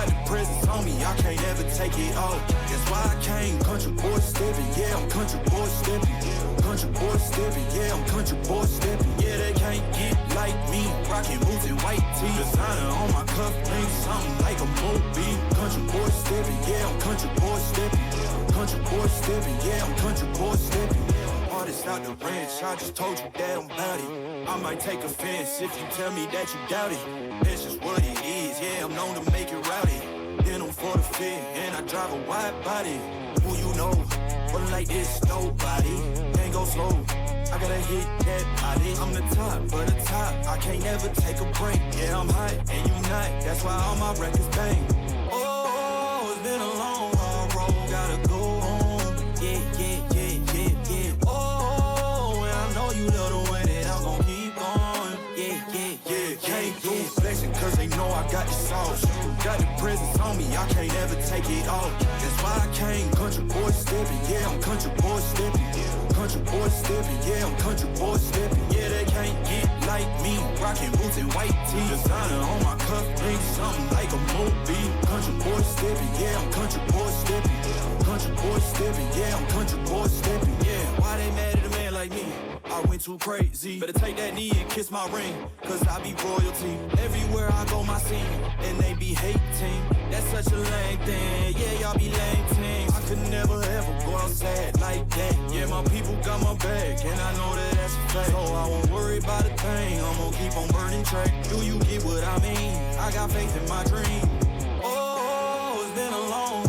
Got the presence on me, I can't ever take it off. That's why I came, country boy stepping. Yeah, I'm country boy stepping. Country boy stepping, yeah, I'm country boy stepping. Yeah, they can't get like me. Rockin' boots and white tee. Designer on my cuff, ain't something like a movie. Country boy stepping, yeah, I'm country boy stepping. Country boy stepping, yeah, I'm country boy stepping. Artist out the ranch, I just told you that I'm bout it. I might take offense if you tell me that you doubt it. That's just what it is, yeah, I'm known to make it rowdy. Then I'm for the fit, and I drive a wide body. Who you know, but like this, nobody. Can't go slow, I gotta hit that body. I'm the top, for the top, I can't never take a break. Yeah, I'm hot, and you not, that's why all my records bang. Oh, it's been a long, hard road, gotta go home. Yeah, yeah, yeah, yeah, yeah. Oh, and I know you love the way that I'm gon' keep going. Yeah, yeah, yeah, can't do flexing, cause they know I got the sauce. Got the presence on me, I can't ever take it off. That's why I came, country boy stepping. Yeah, I'm country boy stepping. Country boy stepping, yeah, I'm country boy stepping. Yeah, they can't get like me. Rockin' boots and white tee. Designer on my cuff, ain't something like a movie. Country boy stepping, yeah, I'm country boy stepping. Country boy stepping, yeah, I'm country boy stepping. Yeah, why they mad at a man like me? I went too crazy. Better take that knee and kiss my ring, cause I be royalty. Everywhere I go, my scene, and they be hating. That's such a lame thing, yeah, y'all be lame teams. I could never ever go outside like that. Yeah, my people got my back, and I know that that's a fact. So I won't worry about a thing, I'm gonna keep on burning track. Do you get what I mean? I got faith in my dream. Oh, it's been a long